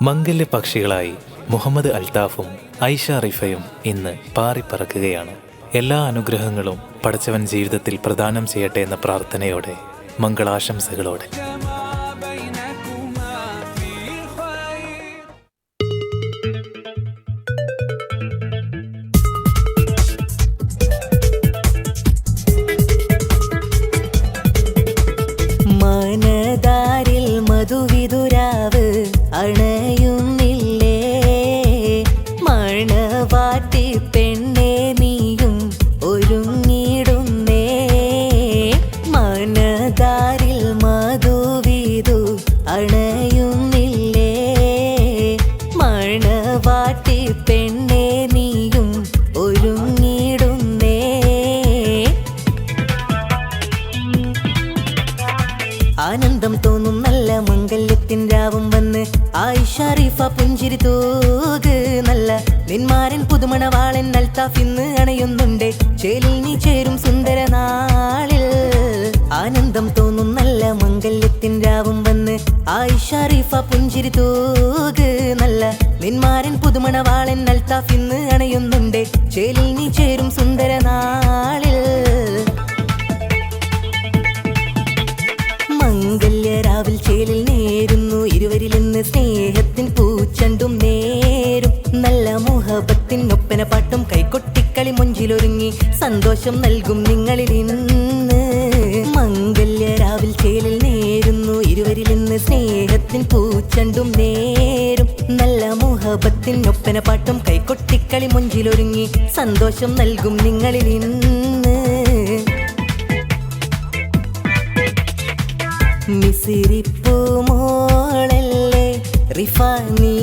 മംഗല്യ പക്ഷികളായി മുഹമ്മദ് അൽത്താഫും ഐഷ റിഫയും ഇന്ന് പാറിപ്പറക്കുകയാണ്. എല്ലാ അനുഗ്രഹങ്ങളും പടച്ചവൻ ജീവിതത്തിൽ പ്രദാനം ചെയ്യട്ടെ എന്ന പ്രാർത്ഥനയോടെ, മംഗളാശംസകളോടെ. മനതാരിൽ മധുവിതുരാവ് അണയുന്നില്ലേ, മണവാട്ടി പെണ്ണേ നീയും ഒരുങ്ങിടുന്നേ. മനതാരിൽ മധുവിതു അണയുന്നില്ലേ, മണവാട്ടി പെണ്ണേ നീയും ഒരുങ്ങിടുന്നേ. ആനന്ദം തോന്നും നല്ല മംഗല്യത്തിൻ രാവും വന്ന് ആയിഷ റിഫ പുഞ്ചിരി തൂക്. നല്ല നിന്മാരൻ പുതുമണവാളൻ അൽത്താഫ് ഇന്ന് അണയുന്നുണ്ട്, ചേലിൽ നീ ചേരും സുന്ദര നാളിൽ. ആനന്ദം തോന്നും നല്ല മംഗല്യത്തിൻ രാവും വന്ന് ആയിഷ റിഫ പുഞ്ചിരി തൂക്. നല്ല നിന്മാരൻ പുതുമണവാളൻ അൽത്താഫ് ഇന്ന് അണയുന്നുണ്ട്, ചേലിൽ നീ ചേരും സുന്ദര നാളിൽ. മംഗല്യരാവിൽ ചേലിൽ നേരുന്നു ഇരുവരിലിന്ന് സ്നേഹത്തിൻ പൂച്ചണ്ടും നേരും. നല്ല മുഹബത്തിൻ ഒപ്പന പാട്ടും കൈകൊട്ടിക്കളി മൊഞ്ചിലൊരുങ്ങി സന്തോഷം നൽകും നിങ്ങളിൽ ഇന്ന്. മംഗല്യരാവിൽ ചേലിൽ നേരുന്നു ഇരുവരിലിന്ന് സ്നേഹത്തിൻ പൂച്ചണ്ടും നേരും. നല്ല മുഹബത്തിൻ ഒപ്പന പാട്ടും കൈകൊട്ടിക്കളി മൊഞ്ചിലൊരുങ്ങി സന്തോഷം നൽകും നിങ്ങളിൽ ഇന്ന്. മിസിരിപ്പൂമോളല്ലേ റിഫ നീ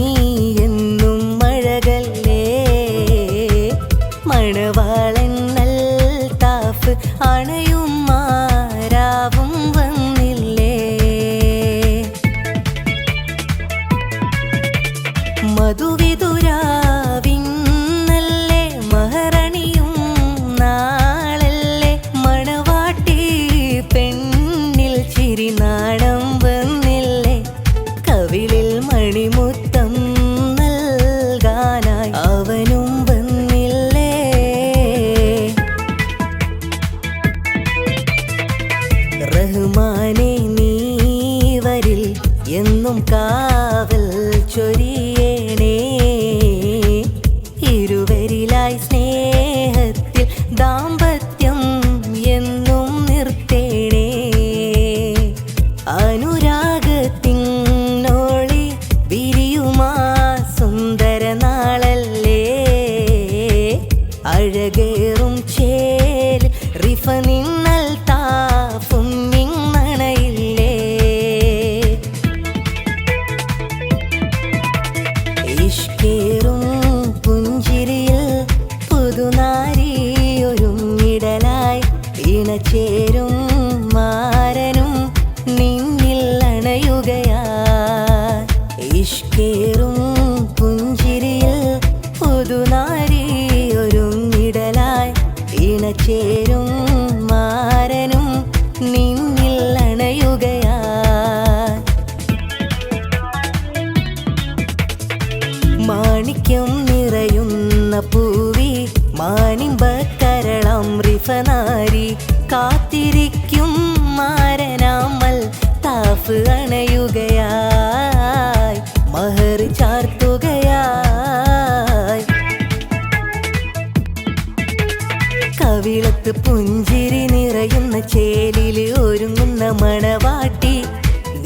എന്നും മഴകല്ലേ, മണവാളൻ അൽത്താഫ് അണയും മാരാവും വന്നില്ലേ. മധുവിതുരാവിന്നല്ലേ മഹറണിയും നാളല്ലേ, മണവാട്ടി പെണ്ണിൽ ചിരിനാടം വന്നില്ലേ. കവിളിൽ മണിമുത്തം നൽകാനായി അവനും വന്നില്ലേ. റഹ്മാനെ നീ വരിൽ എന്നും കാവൽ ചൊരിയേണേ, ഇരുവരിലായി സ്നേഹത്തിൽ ദാമ്പത്യം എന്നും നിർത്തേണേ. അനുരാഗത്തിനോളി വിരിയുമാ സുന്ദര നാളല്ലേ, അഴകേറും ചേൽ റിഫ നിന്നൽ താഫും നിന്നണയില്ലേ. ഇഷ്കേറും പുഞ്ചിരിയിൽ പുതുനാരിയൊരുങ്ങിടലായി ഇണചേരും മാരനും നിന്നിൽ അണയുകയായി. ഇഷ്കേറും പുഞ്ചിരിയിൽ പുതുനാരിയൊരുങ്ങിടലായി ഇണചേരും മാരനും നിന്നിൽ അണയുകയായി. മാണിക്യം നിറയുന്ന പൂവി മാനിമ്പക്കരളം റിഫ നാരി, കാത്തിരിക്കും മാരനാമൽ താഫ് അണയുകയായി മഹർ ചാർത്തുകയായി. കവിളത്ത് പുഞ്ചിരി നിറയുന്ന ചേലില് ഒരുങ്ങുന്ന മണവാട്ടി,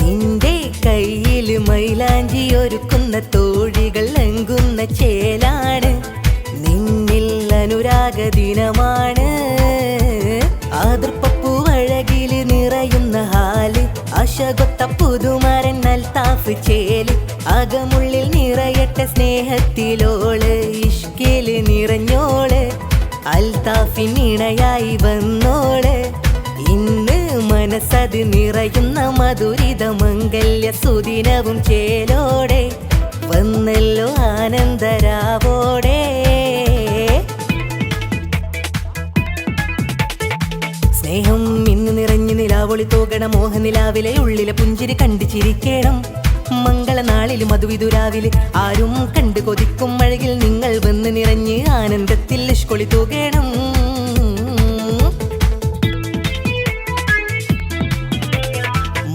നിന്റെ കയ്യിൽ മൈലാഞ്ചി ഒരുക്കുന്ന തോഴികൾ ലംഘുന്ന ചേലാണ്. നിന്നിൽ അനുരാഗ ദിനമാണ്, ആതിർപ്പൂവഴകില് നിറയുന്ന ഹാല്, അശകൊത്ത പുതുമരൻ അൽത്താഫ് ചേല്. അകമുള്ളിൽ നിറയട്ടെ സ്നേഹത്തിലോള്, ഇഷ്കില് നിറഞ്ഞോള് അൽത്താഫിനിണയായി വന്നോള്. ഇന്ന് മനസ്സത് നിറയുന്ന മധുരിത മംഗല്യ സുദിനവും ചേലോടെ വന്നല്ലോ ആനന്ദരാവോടെ. സ്നേഹം ഇന്ന് നിറഞ്ഞു നിലാവൊളി തോകണം, മോഹനിലാവിലെ ഉള്ളിലെ പുഞ്ചിരി കണ്ടു ചിരിക്കണം. മംഗളനാളിൽ മധുവിതുരാവില് ആരും കണ്ടു കൊതിക്കും അഴകിൽ നിങ്ങൾ വന്ന് നിറഞ്ഞ് ആനന്ദത്തിൽ ഇഷ്കൊളി തൂകണം.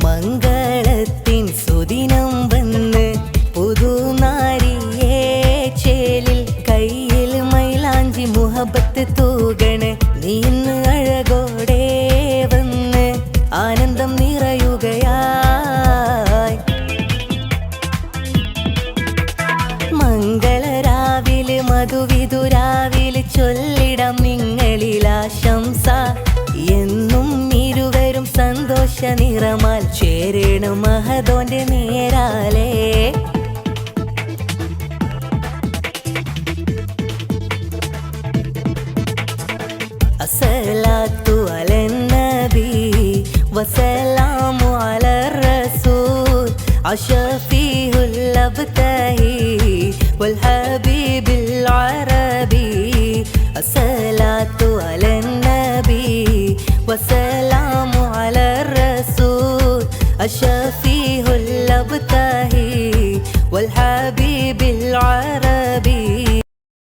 മംഗളത്തിൻ സുദിനം വന്ന് പുതുനാരിയേ ചേലിൽ കയ്യിൽ മൈലാഞ്ചി മുഹബത്ത് തൂകണ്. നീ ഇന്ന് അഴകോടെ വന്ന് ആനന്ദം നിറയുകയായി. മംഗളരാവില് മധുവിതുരാവില് ചൊല്ലിടം നിങ്ങളിൽ ആശംസ. എന്നും ഇരുവരും സന്തോഷ നിറമാൽ ചേരണം മഹദോന്റെ നേരാലേ. അസ്സലാത്തു അലൻ നബി വസ്സലാമു അലർ റസൂൽ അശഫീഉൽ അബ്തഹി വൽ ഹബീബിൽ അറബി. അസ്സലാത്തു അലൻ